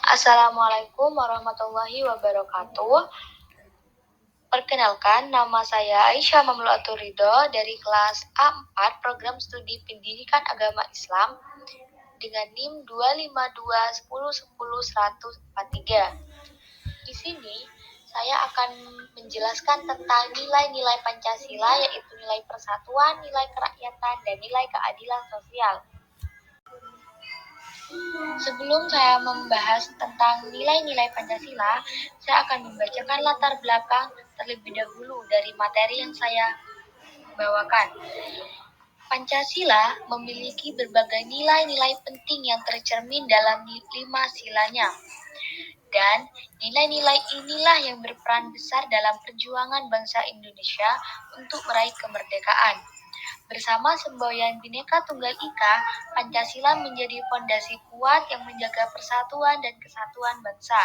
Assalamualaikum warahmatullahi wabarakatuh. Perkenalkan, nama saya Aisyah Mamlu Aturido dari kelas A4 Program Studi Pendidikan Agama Islam dengan NIM 25210100143. Di sini saya akan menjelaskan tentang nilai-nilai Pancasila, yaitu nilai persatuan, nilai kerakyatan, dan nilai keadilan sosial. Sebelum saya membahas tentang nilai-nilai Pancasila, saya akan membacakan latar belakang terlebih dahulu dari materi yang saya bawakan. Pancasila memiliki berbagai nilai-nilai penting yang tercermin dalam 5 silanya. Dan nilai-nilai inilah yang berperan besar dalam perjuangan bangsa Indonesia untuk meraih kemerdekaan. Bersama semboyan Bhinneka Tunggal Ika, Pancasila menjadi fondasi kuat yang menjaga persatuan dan kesatuan bangsa.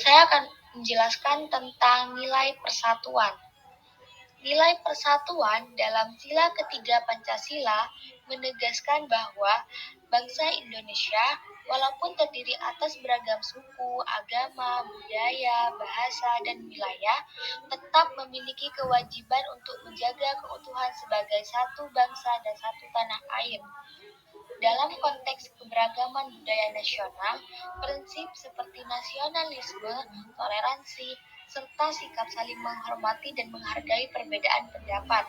Saya akan menjelaskan tentang nilai persatuan. Nilai persatuan dalam sila ketiga Pancasila menegaskan bahwa bangsa Indonesia, walaupun terdiri atas beragam suku, agama, budaya, bahasa, dan wilayah, tetap memiliki kewajiban untuk menjaga keutuhan sebagai satu bangsa dan satu tanah air. Dalam konteks keberagaman budaya nasional, prinsip seperti nasionalisme, toleransi, serta sikap saling menghormati dan menghargai perbedaan pendapat.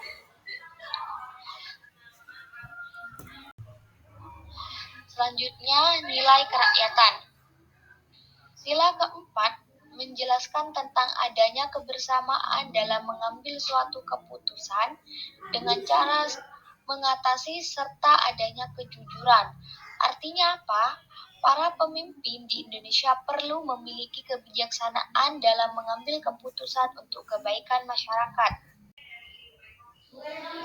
Selanjutnya, nilai kerakyatan. Sila keempat menjelaskan tentang adanya kebersamaan dalam mengambil suatu keputusan dengan cara mengatasi serta adanya kejujuran. Artinya apa? Para pemimpin di Indonesia perlu memiliki kebijaksanaan dalam mengambil keputusan untuk kebaikan masyarakat.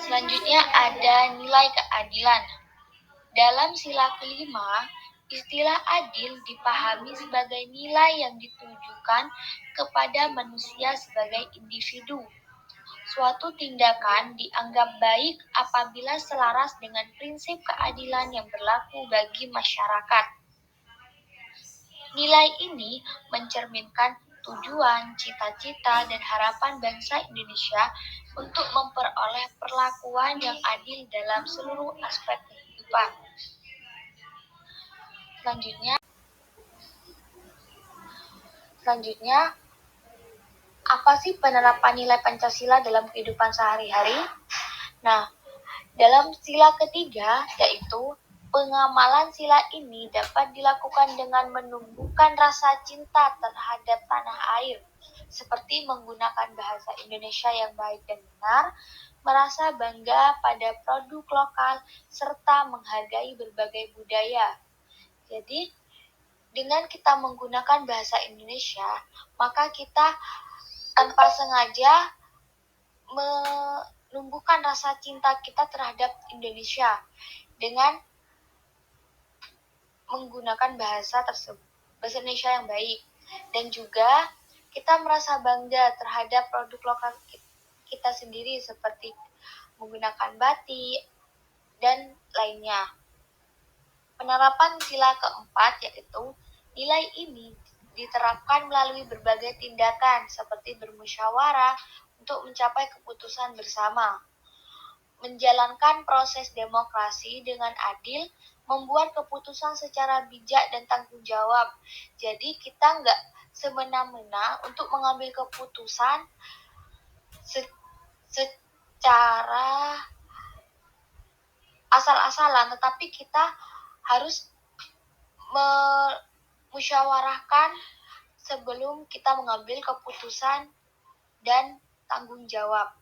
Selanjutnya ada nilai keadilan. Dalam sila kelima, istilah adil dipahami sebagai nilai yang ditujukan kepada manusia sebagai individu. Suatu tindakan dianggap baik apabila selaras dengan prinsip keadilan yang berlaku bagi masyarakat. Nilai ini mencerminkan tujuan, cita-cita, dan harapan bangsa Indonesia untuk memperoleh perlakuan yang adil dalam seluruh aspek kehidupan. Selanjutnya, apa sih penerapan nilai Pancasila dalam kehidupan sehari-hari? Nah, dalam sila ketiga, yaitu pengamalan sila ini dapat dilakukan dengan menumbuhkan rasa cinta terhadap tanah air, seperti menggunakan bahasa Indonesia yang baik dan benar, merasa bangga pada produk lokal, serta menghargai berbagai budaya. Jadi, dengan kita menggunakan bahasa Indonesia, maka kita tanpa sengaja menumbuhkan rasa cinta kita terhadap Indonesia dengan menggunakan bahasa Indonesia yang baik, dan juga kita merasa bangga terhadap produk lokal kita sendiri seperti menggunakan batik dan lainnya. Penerapan sila keempat, yaitu nilai ini diterapkan melalui berbagai tindakan seperti bermusyawarah untuk mencapai keputusan bersama, menjalankan proses demokrasi dengan adil, membuat keputusan secara bijak dan tanggung jawab. Jadi kita nggak semena-mena untuk mengambil keputusan secara asal-asalan, tetapi kita harus musyawarahkan sebelum kita mengambil keputusan dan tanggung jawab.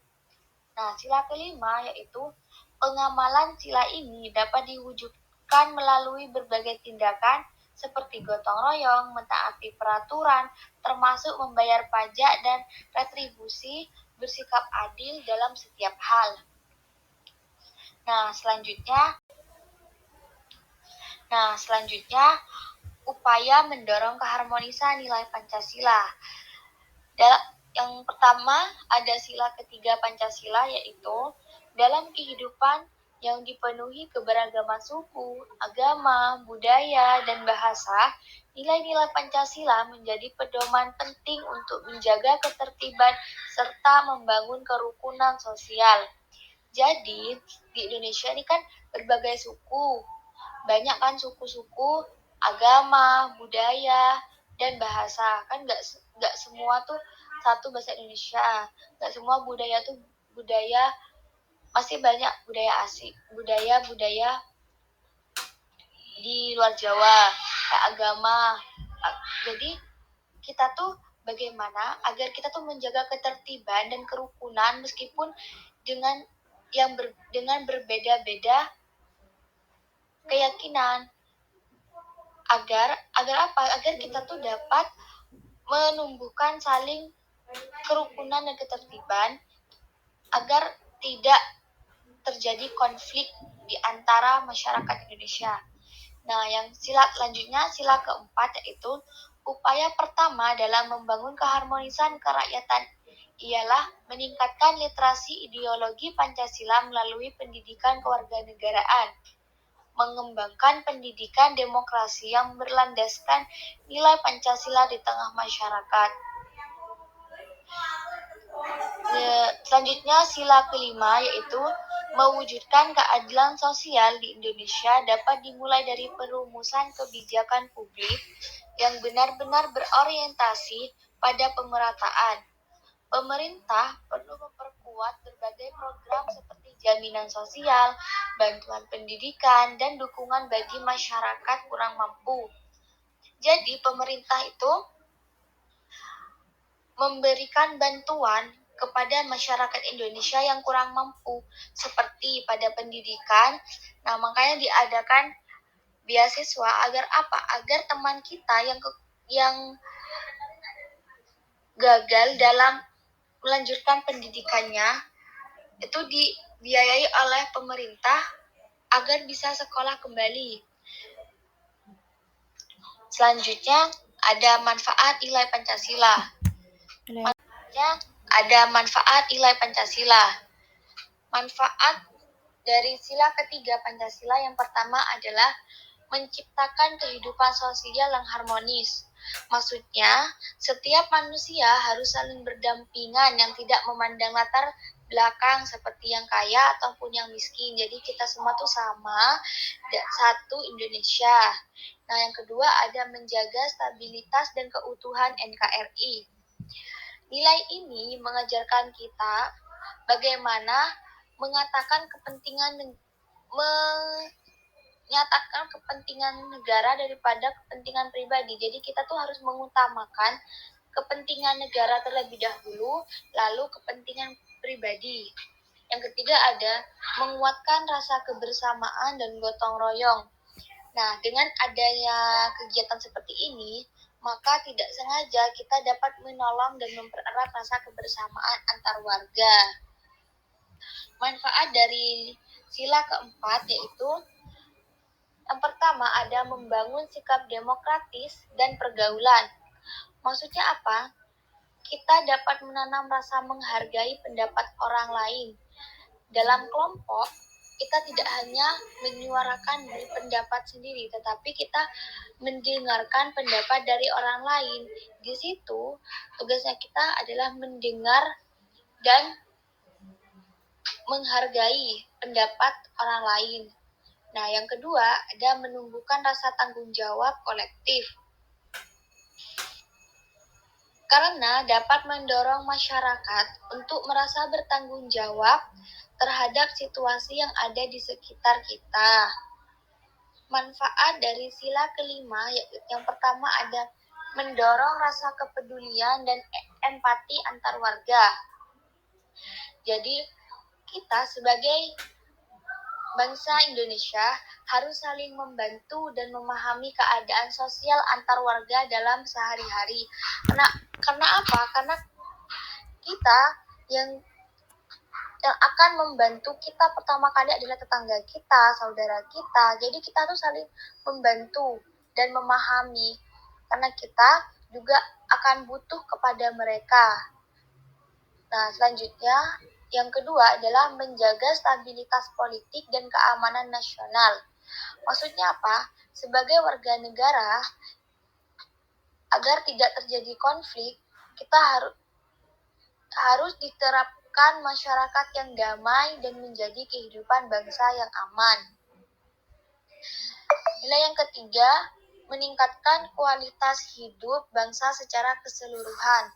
Nah, sila kelima yaitu pengamalan sila ini dapat diwujudkan melalui berbagai tindakan seperti gotong royong, mentaati peraturan, termasuk membayar pajak dan retribusi, bersikap adil dalam setiap hal. Nah, selanjutnya upaya mendorong keharmonisan nilai Pancasila. Yang pertama ada sila ketiga Pancasila, yaitu Dalam kehidupan yang dipenuhi keberagaman suku, agama, budaya, dan bahasa, nilai-nilai Pancasila menjadi pedoman penting untuk menjaga ketertiban serta membangun kerukunan sosial. Jadi, di Indonesia ini kan berbagai suku, banyak kan suku-suku, agama, budaya, dan bahasa. Kan nggak semua tuh satu bahasa Indonesia, nggak semua budaya tuh budaya, masih banyak budaya asing, budaya-budaya di luar Jawa, kayak agama. Jadi kita tuh bagaimana agar kita tuh menjaga ketertiban dan kerukunan meskipun dengan dengan berbeda-beda keyakinan, agar apa? Agar kita tuh dapat menumbuhkan saling kerukunan dan ketertiban agar tidak terjadi konflik di antara masyarakat Indonesia. Nah, yang sila selanjutnya, sila keempat, yaitu upaya pertama dalam membangun keharmonisan kerakyatan ialah meningkatkan literasi ideologi Pancasila melalui pendidikan kewarganegaraan, mengembangkan pendidikan demokrasi yang berlandaskan nilai Pancasila di tengah masyarakat. Selanjutnya, sila kelima, yaitu mewujudkan keadilan sosial di Indonesia dapat dimulai dari perumusan kebijakan publik yang benar-benar berorientasi pada pemerataan. Pemerintah perlu memperkuat berbagai program seperti jaminan sosial, bantuan pendidikan, dan dukungan bagi masyarakat kurang mampu. Jadi, pemerintah itu memberikan bantuan kepada masyarakat Indonesia yang kurang mampu, seperti pada pendidikan. Nah, makanya diadakan beasiswa agar apa? Agar teman kita yang gagal dalam melanjutkan pendidikannya itu dibiayai oleh pemerintah agar bisa sekolah kembali. Selanjutnya ada manfaat nilai Pancasila. Ada manfaat nilai Pancasila. Manfaat dari sila ketiga Pancasila yang pertama adalah menciptakan kehidupan sosial yang harmonis. Maksudnya, setiap manusia harus saling berdampingan yang tidak memandang latar belakang seperti yang kaya ataupun yang miskin. Jadi kita semua tuh sama, satu Indonesia. Nah, yang kedua ada menjaga stabilitas dan keutuhan NKRI. Nilai ini mengajarkan kita bagaimana menyatakan kepentingan negara daripada kepentingan pribadi. Jadi kita tuh harus mengutamakan kepentingan negara terlebih dahulu, lalu kepentingan pribadi. Yang ketiga ada menguatkan rasa kebersamaan dan gotong royong. Nah, dengan adanya kegiatan seperti ini, maka tidak sengaja kita dapat menolong dan mempererat rasa kebersamaan antar warga. Manfaat dari sila keempat yaitu yang pertama ada membangun sikap demokratis dan pergaulan. Maksudnya apa? Kita dapat menanam rasa menghargai pendapat orang lain. Dalam kelompok, kita tidak hanya menyuarakan pendapat sendiri, tetapi kita mendengarkan pendapat dari orang lain. Di situ, tugasnya kita adalah mendengar dan menghargai pendapat orang lain. Nah, yang kedua, ada menumbuhkan rasa tanggung jawab kolektif. Karena dapat mendorong masyarakat untuk merasa bertanggung jawab terhadap situasi yang ada di sekitar kita. Manfaat dari sila kelima, yang pertama ada mendorong rasa kepedulian dan empati antar warga. Jadi, kita sebagai bangsa Indonesia harus saling membantu dan memahami keadaan sosial antar warga dalam sehari-hari. Karena apa? Karena kita yang akan membantu kita pertama kali adalah tetangga kita, saudara kita. Jadi kita tuh saling membantu dan memahami karena kita juga akan butuh kepada mereka. Nah, selanjutnya Yang kedua adalah menjaga stabilitas politik dan keamanan nasional. Maksudnya apa? Sebagai warga negara, agar tidak terjadi konflik, kita harus diterapkan masyarakat yang damai dan menjadi kehidupan bangsa yang aman. Nilai yang ketiga, meningkatkan kualitas hidup bangsa secara keseluruhan.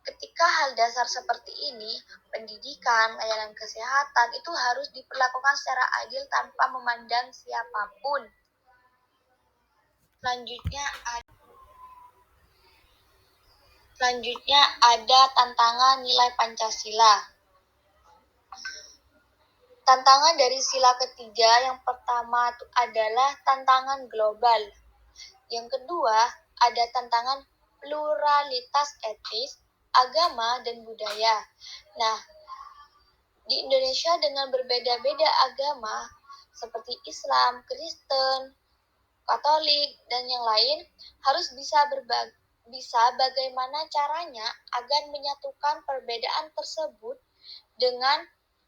Ketika hal dasar seperti ini, pendidikan, layanan kesehatan itu harus diperlakukan secara adil tanpa memandang siapapun. Selanjutnya ada tantangan nilai Pancasila. Tantangan dari sila ketiga yang pertama itu adalah tantangan global. Yang kedua ada tantangan pluralitas etnis, agama, dan budaya. Nah, di Indonesia dengan berbeda-beda agama seperti Islam, Kristen, Katolik, dan yang lain harus bisa bagaimana caranya agar menyatukan perbedaan tersebut dengan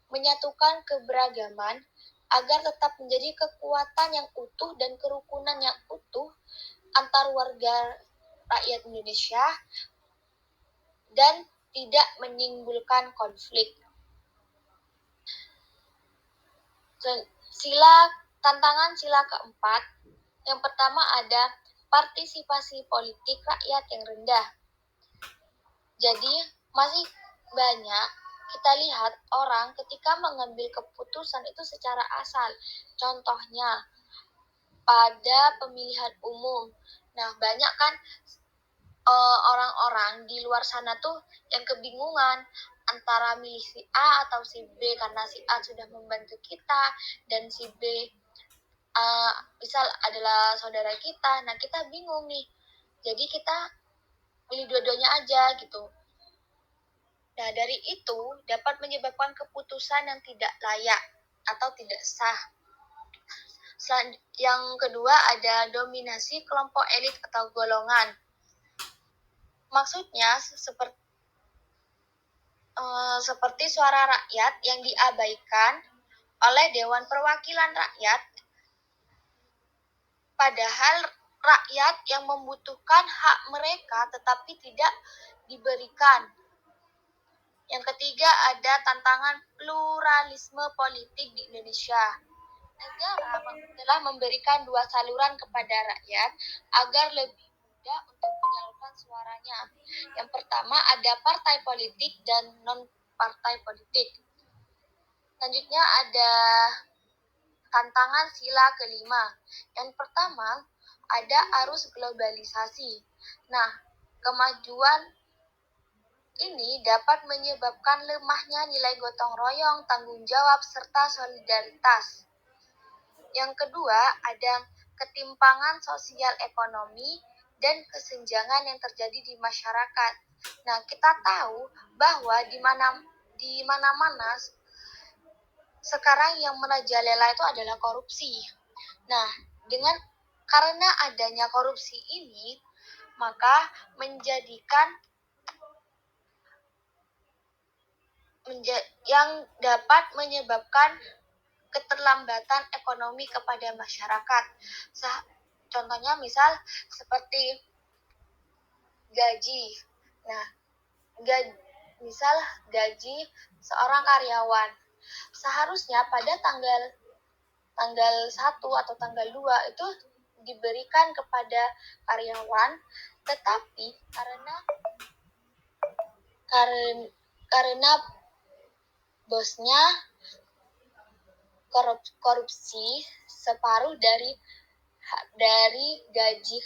menyatukan keberagaman agar tetap menjadi kekuatan yang utuh dan kerukunan yang utuh antar warga rakyat Indonesia dan tidak menimbulkan konflik. Tantangan sila keempat, yang pertama ada partisipasi politik rakyat yang rendah. Jadi masih banyak kita lihat orang ketika mengambil keputusan itu secara asal. Contohnya pada pemilihan umum. Nah, banyak kan orang-orang di luar sana tuh yang kebingungan antara milih si A atau si B karena si A sudah membantu kita dan si B misal adalah saudara kita. Nah, kita bingung nih. Jadi kita pilih dua-duanya aja gitu. Nah, dari itu dapat menyebabkan keputusan yang tidak layak atau tidak sah. Yang kedua ada dominasi kelompok elit atau golongan. Maksudnya seperti suara rakyat yang diabaikan oleh Dewan Perwakilan Rakyat, padahal rakyat yang membutuhkan hak mereka tetapi tidak diberikan. Yang ketiga ada tantangan pluralisme politik di Indonesia. Negara telah memberikan dua saluran kepada rakyat agar lebih mudah untuk menyalurkan suaranya. Yang pertama ada partai politik dan non-partai politik. Selanjutnya ada tantangan sila kelima. Yang pertama ada arus globalisasi. Nah, kemajuan ini dapat menyebabkan lemahnya nilai gotong royong, tanggung jawab, serta solidaritas. Yang kedua, ada ketimpangan sosial ekonomi dan kesenjangan yang terjadi di masyarakat. Nah, kita tahu bahwa di mana-mana sekarang yang merajalela itu adalah korupsi. Nah, karena adanya korupsi ini, maka yang dapat menyebabkan keterlambatan ekonomi kepada masyarakat. Contohnya misal seperti gaji. Nah, misal gaji seorang karyawan. Seharusnya pada tanggal 1 atau tanggal 2 itu diberikan kepada karyawan, tetapi karena bosnya korupsi separuh dari gaji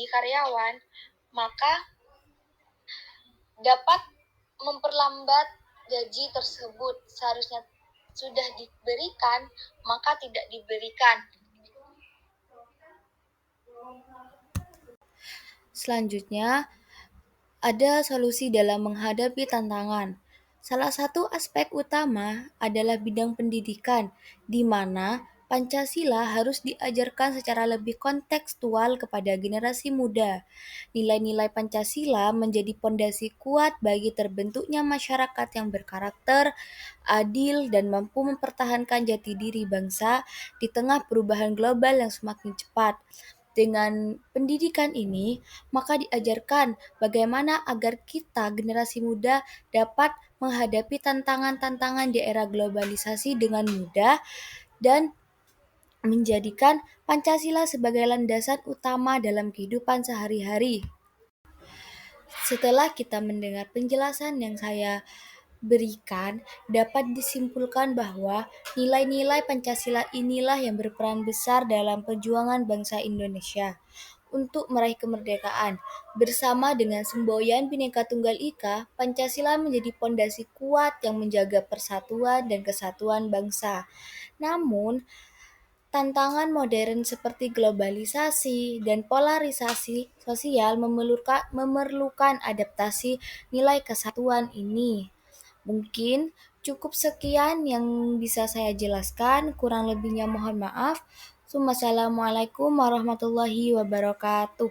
karyawan, maka dapat memperlambat gaji tersebut. Seharusnya sudah diberikan, maka tidak diberikan. Selanjutnya, ada solusi dalam menghadapi tantangan. Salah satu aspek utama adalah bidang pendidikan, di mana Pancasila harus diajarkan secara lebih kontekstual kepada generasi muda. Nilai-nilai Pancasila menjadi pondasi kuat bagi terbentuknya masyarakat yang berkarakter, adil, dan mampu mempertahankan jati diri bangsa di tengah perubahan global yang semakin cepat. Dengan pendidikan ini, maka diajarkan bagaimana agar kita, generasi muda, dapat menghadapi tantangan-tantangan di era globalisasi dengan mudah dan menjadikan Pancasila sebagai landasan utama dalam kehidupan sehari-hari. Setelah kita mendengar penjelasan yang saya berikan, dapat disimpulkan bahwa nilai-nilai Pancasila inilah yang berperan besar dalam perjuangan bangsa Indonesia untuk meraih kemerdekaan. Bersama dengan semboyan Bhinneka Tunggal Ika, Pancasila menjadi pondasi kuat yang menjaga persatuan dan kesatuan bangsa. Namun, tantangan modern seperti globalisasi dan polarisasi sosial memerlukan adaptasi nilai kesatuan ini. Mungkin cukup sekian yang bisa saya jelaskan, kurang lebihnya mohon maaf. Wassalamualaikum warahmatullahi wabarakatuh.